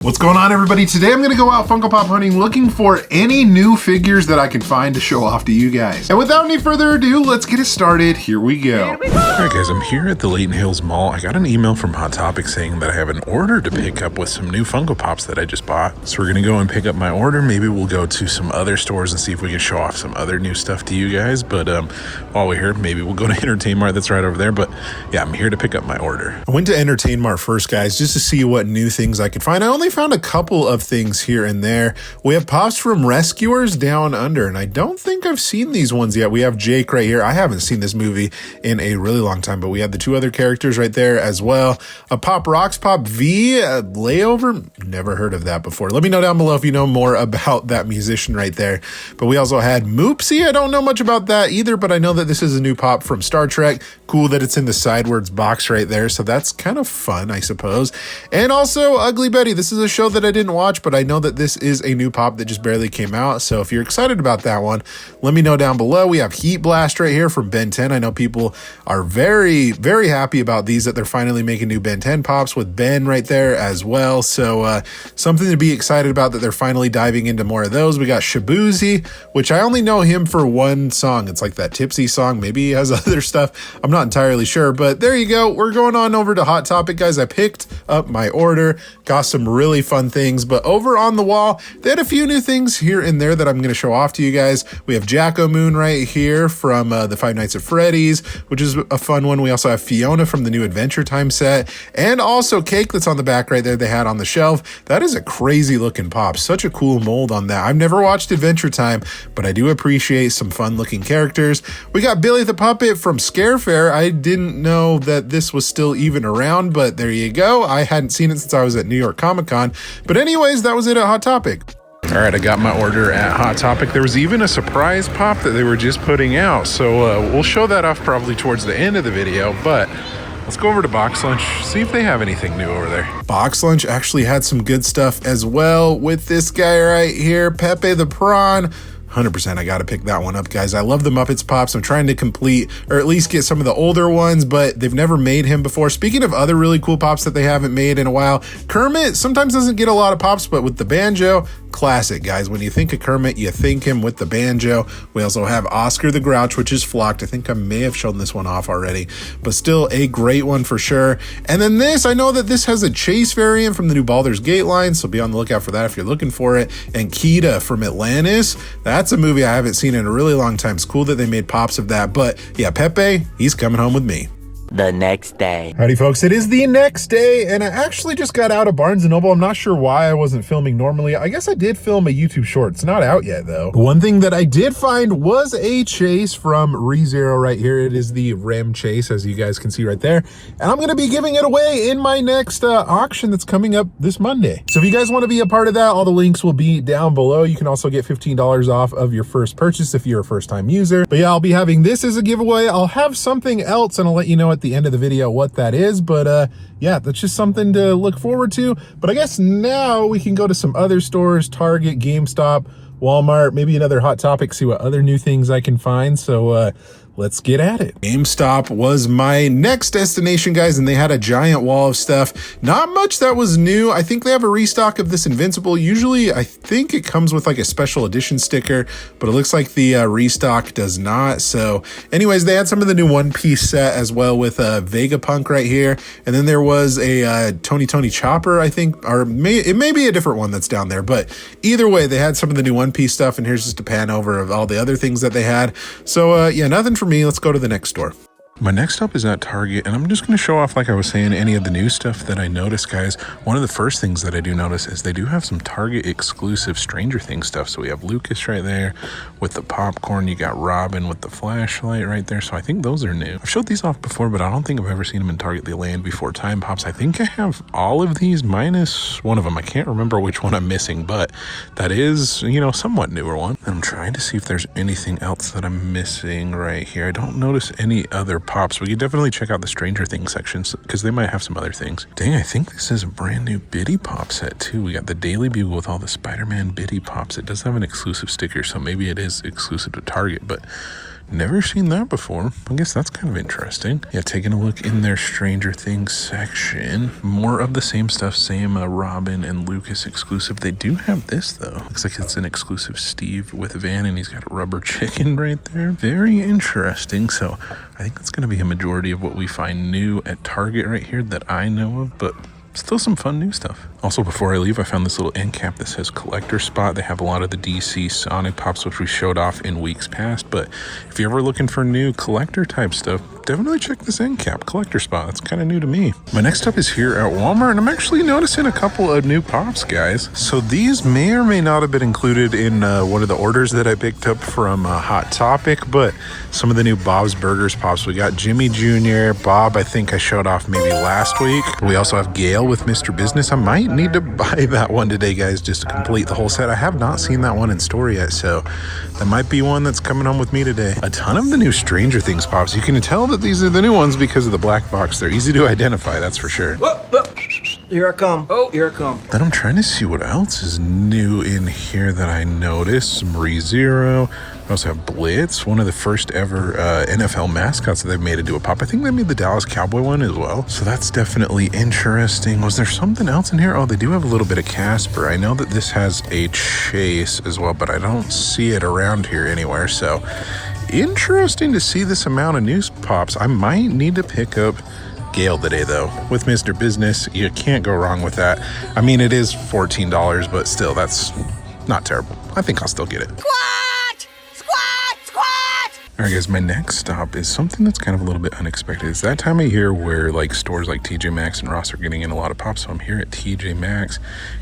What's going on, everybody? Today I'm going to go out Funko Pop hunting looking for any new figures that I can find to show off to you guys. And without any further ado, let's get it started. Here we go. Alright guys, I'm here at the Layton Hills Mall. I got an email from Hot Topic saying that I have an order to pick up with some new Funko Pops that I just bought. So we're going to go and pick up my order. Maybe we'll go to some other stores and see if we can show off some other new stuff to you guys. But while we're here, maybe we'll go to Entertain Mart that's right over there. But yeah, I'm here to pick up my order. I went to Entertain Mart first, guys, just to see what new things I could find. I only found a couple of things here and there. We have Pops from Rescuers Down Under, and I don't think I've seen these ones yet. We have Jake right here. I haven't seen this movie in a really long time, but we have the two other characters right there as well. A Pop Rocks Pop V Layover. Never heard of that before. Let me know down below if you know more about that musician right there. But we also had Moopsy. I don't know much about that either, but I know that this is a new Pop from Star Trek. Cool that it's in the sidewards box right there, so that's kind of fun, I suppose. And also Ugly Betty. This is a show that I didn't watch, but I know that this is a new Pop that just barely came out. So if you're excited about that one, let me know down below. We have Heat Blast right here from Ben 10. I know people are very, very happy about these, that they're finally making new Ben 10 Pops with Ben right there as well. So something to be excited about, that they're finally diving into more of those. We got Shabuzi, which I only know him for one song. It's like that Tipsy song. Maybe he has other stuff. I'm not entirely sure, but there you go. We're going on over to Hot Topic, guys. I picked up my order, got some really fun things, but over on the wall, they had a few new things here and there that I'm going to show off to you guys. We have Jacko Moon right here from the Five Nights at Freddy's, which is a fun one. We also have Fiona from the new Adventure Time set, and also Cake that's on the back right there they had on the shelf. That is a crazy looking Pop. Such a cool mold on that. I've never watched Adventure Time, but I do appreciate some fun looking characters. We got Billy the Puppet from Scare Fair. I didn't know that this was still even around, but there you go. I hadn't seen it since I was at New York Comic Con. But anyways, that was it at Hot Topic. All right, I got my order at Hot Topic. There was even a surprise Pop that they were just putting out. So we'll show that off probably towards the end of the video, but let's go over to Box Lunch, see if they have anything new over there. Box Lunch actually had some good stuff as well with this guy right here, Pepe the Prawn. 100%, I gotta pick that one up, guys. I love the Muppets Pops. I'm trying to complete, or at least get some of the older ones, but they've never made him before. Speaking of other really cool Pops that they haven't made in a while, Kermit sometimes doesn't get a lot of Pops, but with the banjo, classic, guys. When you think of Kermit, you think him with the banjo. We also have Oscar the Grouch, which is flocked. I think I may have shown this one off already, but still a great one for sure. And then this, I know that this has a Chase variant from the new Baldur's Gate line, so be on the lookout for that if you're looking for it. And Kida from Atlantis. That's a movie I haven't seen in a really long time. It's cool that they made Pops of that, but yeah, Pepe, he's coming home with me. The next day. Howdy folks, it is the next day, and I actually just got out of Barnes & Noble. I'm not sure why I wasn't filming normally. I guess I did film a YouTube short. It's not out yet though. One thing that I did find was a Chase from ReZero right here. It is the Ram Chase, as you guys can see right there. And I'm gonna be giving it away in my next auction that's coming up this Monday. So if you guys wanna be a part of that, all the links will be down below. You can also get $15 off of your first purchase if you're a first-time user. But yeah, I'll be having this as a giveaway. I'll have something else, and I'll let you know at the end of the video what that is, but yeah, that's just something to look forward to. But I guess now we can go to some other stores, Target, GameStop, Walmart, maybe another Hot Topic, see what other new things I can find. So let's get at it. GameStop was my next destination, guys, and they had a giant wall of stuff. Not much that was new. I think they have a restock of this Invincible. Usually, I think it comes with like a special edition sticker, but it looks like the restock does not. So anyways, they had some of the new One Piece set as well with Vegapunk right here. And then there was a Tony Chopper, I think, or it may be a different one that's down there. But either way, they had some of the new One Piece stuff, and here's just a pan over of all the other things that they had. So yeah, nothing for me. Let's go to the next store. My next stop is at Target, and I'm just going to show off, like I was saying, any of the new stuff that I noticed, guys. One of the first things that I do notice is they do have some Target exclusive Stranger Things stuff. So we have Lucas right there with the popcorn. You got Robin with the flashlight right there. So I think those are new. I've showed these off before, but I don't think I've ever seen them in Target the Land Before Time Pops. I think I have all of these minus one of them. I can't remember which one I'm missing, but that is, you know, somewhat newer one. And I'm trying to see if there's anything else that I'm missing right here. I don't notice any other Pops. We could definitely check out the Stranger Things sections because they might have some other things. Dang, I think this is a brand new Biddy Pop set too. We got the Daily Bugle with all the Spider-Man Biddy Pops. It does have an exclusive sticker, so maybe it is exclusive to Target, but Never seen that before. I guess that's kind of interesting. Yeah, taking a look in their Stranger Things section. More of the same stuff, same Robin and Lucas exclusive. They do have this though. Looks like it's an exclusive Steve with Van, and he's got a rubber chicken right there. Very interesting. So I think that's going to be a majority of what we find new at Target right here that I know of, but still some fun new stuff. Also, before I leave, I found this little end cap that says collector spot. They have a lot of the DC Sonic Pops, which we showed off in weeks past. But if you're ever looking for new collector type stuff, definitely check this end cap collector spot. It's kind of new to me. My next up is here at Walmart, and I'm actually noticing a couple of new Pops, guys. So these may or may not have been included in one of the orders that I picked up from Hot Topic, but some of the new Bob's Burgers Pops. We got Jimmy Jr., Bob, I think I showed off maybe last week. We also have Gail with Mr. Business. I might need to buy that one today, guys, just to complete the whole set. I have not seen that one in store yet, so that might be one that's coming home with me today. A ton of the new Stranger Things Pops. You can tell that these are the new ones because of the black box. They're easy to identify, that's for sure. Here I come. Oh, here I come. Then I'm trying to see what else is new in here that I noticed. Some ReZero. We also have Blitz, one of the first ever NFL mascots that they've made into a pop. I think they made the Dallas Cowboy one as well. So that's definitely interesting. Was there something else in here? Oh, they do have a little bit of Casper. I know that this has a Chase as well, but I don't see it around here anywhere. So interesting to see this amount of new Pops. I might need to pick up Gale today though. With Mr. Business, you can't go wrong with that. I mean, it is $14, but still, that's not terrible. I think I'll still get it. All right, guys, my next stop is something that's kind of a little bit unexpected. It's that time of year where like stores like TJ Maxx and Ross are getting in a lot of Pops. So I'm here at TJ Maxx,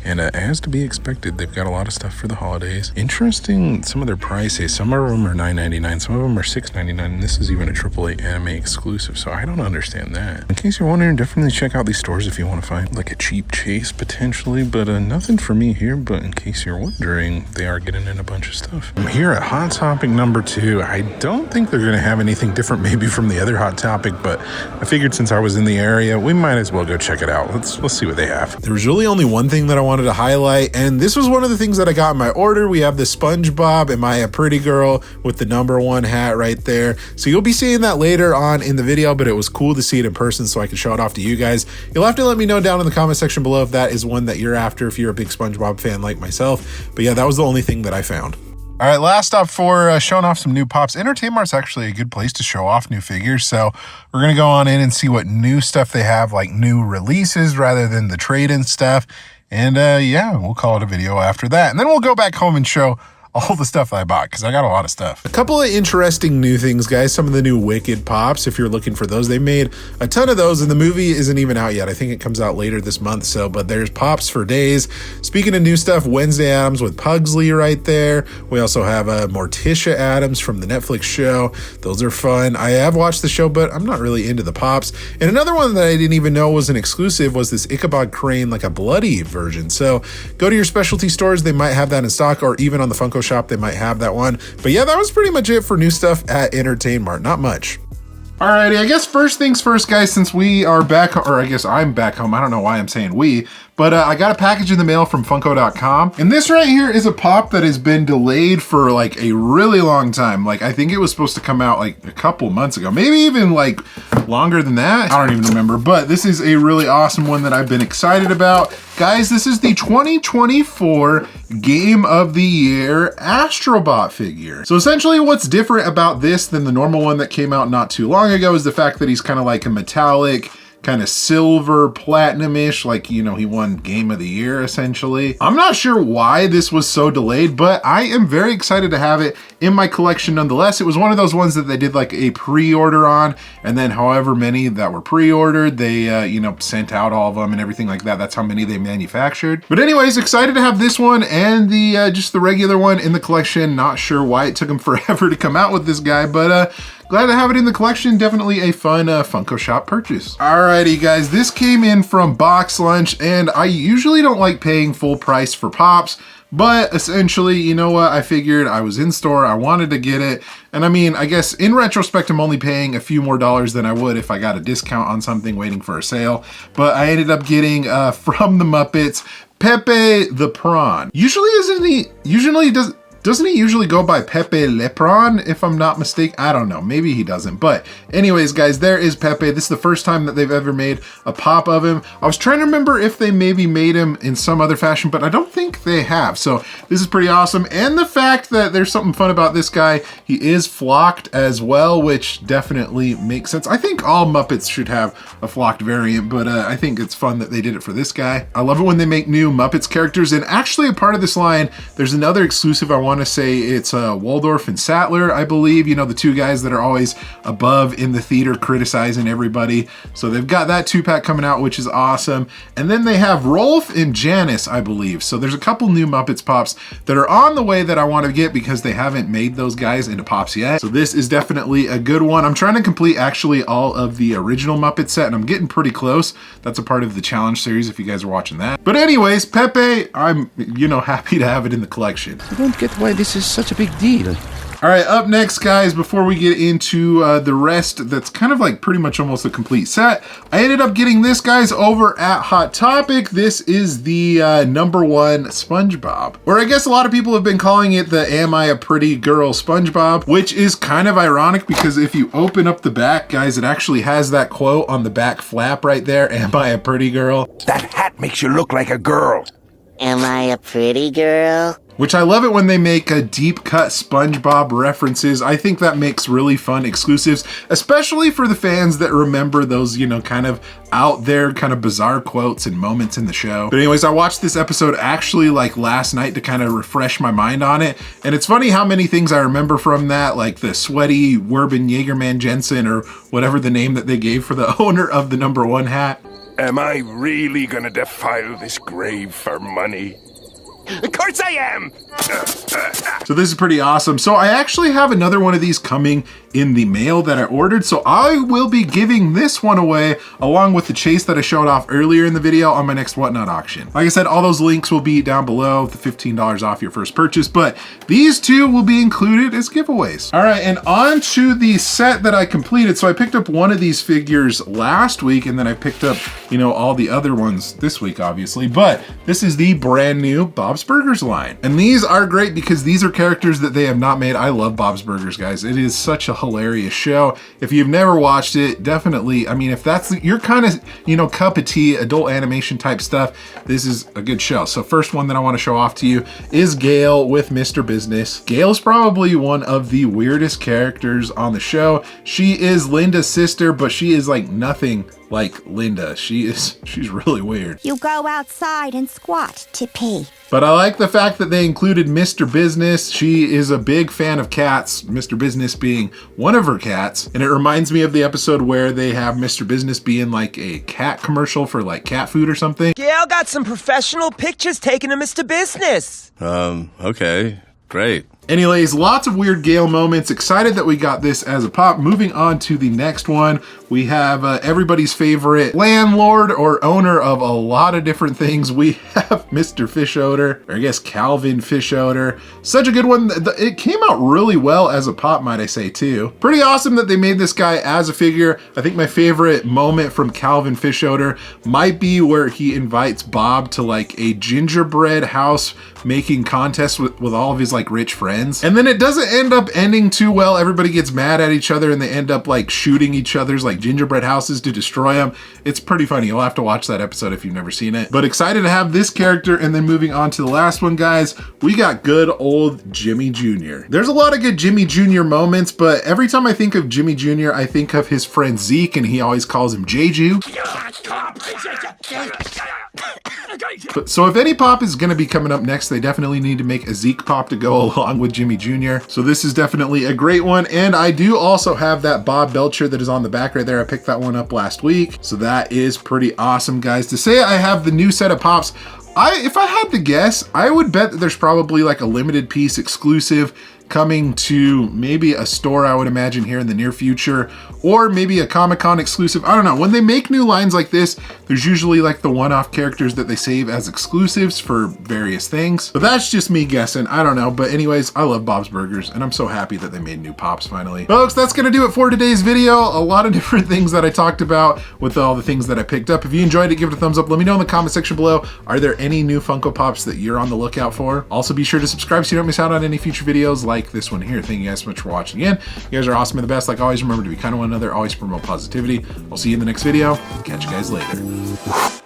and as to be expected, they've got a lot of stuff for the holidays. Interesting, some of their prices. Some of them are $9.99, some of them are $6.99, and this is even a AAA anime exclusive. So I don't understand that. In case you're wondering, definitely check out these stores if you want to find like a cheap Chase potentially, but nothing for me here. But in case you're wondering, they are getting in a bunch of stuff. I'm here at Hot Topic number 2. I don't think they're gonna have anything different maybe from the other Hot Topic, but I figured since I was in the area, we might as well go check it out. Let's see what they have. There was really only one thing that I wanted to highlight, and this was one of the things that I got in my order. We have the SpongeBob Am I a Pretty Girl with the #1 hat right there. So you'll be seeing that later on in the video, but it was cool to see it in person so I could show it off to you guys. You'll have to let me know down in the comment section below if that is one that you're after, if you're a big SpongeBob fan like myself. But yeah, that was the only thing that I found. All right, last stop for showing off some new Pops. Entertainmart's actually a good place to show off new figures, so we're going to go on in and see what new stuff they have, like new releases rather than the trade-in stuff. And yeah, we'll call it a video after that. And then we'll go back home and show all the stuff that I bought, because I got a lot of stuff. A couple of interesting new things, guys. Some of the new Wicked Pops, if you're looking for those. They made a ton of those, and the movie isn't even out yet. I think it comes out later this month, so, but there's Pops for days. Speaking of new stuff, Wednesday Addams with Pugsley right there. We also have Morticia Addams from the Netflix show. Those are fun. I have watched the show, but I'm not really into the Pops. And another one that I didn't even know was an exclusive was this Ichabod Crane, like a bloody version. So go to your specialty stores. They might have that in stock, or even on the Funko shop, they might have that one. But yeah, that was pretty much it for new stuff at Entertainmart. Not much. Alrighty, I guess first things first, guys, since we are back, or I guess I'm back home. I don't know why I'm saying we, but I got a package in the mail from Funko.com. And this right here is a Pop that has been delayed for like a really long time. Like, I think it was supposed to come out like a couple months ago, maybe even like longer than that. I don't even remember, but this is a really awesome one that I've been excited about. Guys, this is the 2024 Game of the Year Astrobot figure. So essentially what's different about this than the normal one that came out not too long ago is the fact that he's kind of like a metallic, kind of silver, platinum-ish, like, you know, he won Game of the Year, essentially. I'm not sure why this was so delayed, but I am very excited to have it in my collection nonetheless. It was one of those ones that they did like a pre-order on, and then however many that were pre-ordered, they, you know, sent out all of them and everything like that. That's how many they manufactured. But anyways, excited to have this one and the just the regular one in the collection. Not sure why it took them forever to come out with this guy, but glad to have it in the collection. Definitely a fun Funko Shop purchase. Alrighty, guys, this came in from Box Lunch, and I usually don't like paying full price for Pops, but essentially, you know what? I figured I was in store, I wanted to get it, and I mean, I guess in retrospect, I'm only paying a few more dollars than I would if I got a discount on something waiting for a sale, but I ended up getting from the Muppets, Pepe the Prawn. Usually Doesn't he usually go by Pepe Lepron, if I'm not mistaken? I don't know, maybe he doesn't. But anyways, guys, there is Pepe. This is the first time that they've ever made a pop of him. I was trying to remember if they maybe made him in some other fashion, but I don't think they have. So this is pretty awesome. And the fact that there's something fun about this guy, he is flocked as well, which definitely makes sense. I think all Muppets should have a flocked variant, but I think it's fun that they did it for this guy. I love it when they make new Muppets characters. And actually a part of this line, there's another exclusive. I want to say it's Waldorf and Sattler, I believe, you know, the two guys that are always above in the theater criticizing everybody. So they've got that 2-pack coming out, which is awesome. And then they have Rolf and Janice, I believe. So there's a couple new Muppets Pops that are on the way that I want to get because they haven't made those guys into Pops yet. So this is definitely a good one. I'm trying to complete actually all of the original Muppet set and I'm getting pretty close. That's a part of the challenge series if you guys are watching that. But anyways, Pepe, I'm, you know, happy to have it in the collection. I don't get why this is such a big deal. All right, up next, guys, before we get into the rest, that's kind of like pretty much almost a complete set, I ended up getting this, guys, over at Hot Topic. This is the #1 SpongeBob, or I guess a lot of people have been calling it the Am I a Pretty Girl SpongeBob, which is kind of ironic because if you open up the back, guys, it actually has that quote on the back flap right there, Am I a Pretty Girl? That hat makes you look like a girl. Am I a pretty girl? Which I love it when they make a deep cut SpongeBob references. I think that makes really fun exclusives, especially for the fans that remember those, you know, kind of out there, kind of bizarre quotes and moments in the show. But anyways, I watched this episode actually like last night to kind of refresh my mind on it. And it's funny how many things I remember from that, like the sweaty Werben Jaegerman Jensen or whatever the name that they gave for the owner of the #1 hat. Am I really gonna defile this grave for money? Of course I am! So this is pretty awesome. So I actually have another one of these coming in the mail that I ordered. So I will be giving this one away along with the chase that I showed off earlier in the video on my next Whatnot auction. Like I said, all those links will be down below, the $15 off your first purchase, but these two will be included as giveaways. All right, and on to the set that I completed. So I picked up one of these figures last week and then I picked up, you know, all the other ones this week, obviously, but this is the brand new Bob's Burgers line. And these are great because these are characters that they have not made. I love Bob's Burgers, guys. It is such a hilarious show. If you've never watched it, definitely, I mean, if that's your kind of, you know, cup of tea, adult animation type stuff, this is a good show. So first one that I want to show off to you is Gail with Mr. Business. Gail's probably one of the weirdest characters on the show. She is Linda's sister, but she is like nothing like Linda. She's really weird. You go outside and squat to pee. But I like the fact that they included Mr. Business. She is a big fan of cats, Mr. Business being one of her cats. And it reminds me of the episode where they have Mr. Business being like a cat commercial for like cat food or something. Gail got some professional pictures taken of Mr. Business. Okay, great. Anyways, lots of weird Gale moments. Excited that we got this as a pop. Moving on to the next one, we have everybody's favorite landlord or owner of a lot of different things. We have Mr. Fishodor, or I guess Calvin Fishodor. Such a good one. It came out really well as a pop, might I say, too. Pretty awesome that they made this guy as a figure. I think my favorite moment from Calvin Fishodor might be where he invites Bob to like a gingerbread house making contest with all of his like rich friends. And then it doesn't end up ending too well. Everybody gets mad at each other and they end up like shooting each other's like gingerbread houses to destroy them. It's pretty funny. You'll have to watch that episode if you've never seen it. But excited to have this character. And then moving on to the last one, guys, we got good old Jimmy Jr. There's a lot of good Jimmy Jr. moments, but every time I think of Jimmy Jr., I think of his friend Zeke, and he always calls him Jeju. But so if any pop is going to be coming up next, they definitely need to make a Zeke pop to go along with Jimmy Jr. So this is definitely a great one. And I do also have that Bob Belcher that is on the back right there. I picked that one up last week. So that is pretty awesome, guys. To say I have the new set of pops, if I had to guess, I would bet that there's probably like a limited piece exclusive coming to maybe a store, I would imagine, here in the near future, or maybe a Comic-Con exclusive. I don't know. When they make new lines like this, there's usually like the one-off characters that they save as exclusives for various things. But that's just me guessing. I don't know. But anyways, I love Bob's Burgers, and I'm so happy that they made new Pops finally. Folks, that's gonna do it for today's video. A lot of different things that I talked about with all the things that I picked up. If you enjoyed it, give it a thumbs up. Let me know in the comment section below, are there any new Funko Pops that you're on the lookout for? Also, be sure to subscribe so you don't miss out on any future videos like this one here. Thank you guys so much for watching again. You guys are awesome and the best. Like always, remember to be kind to one another, always promote positivity. I'll see you in the next video. Catch you guys later.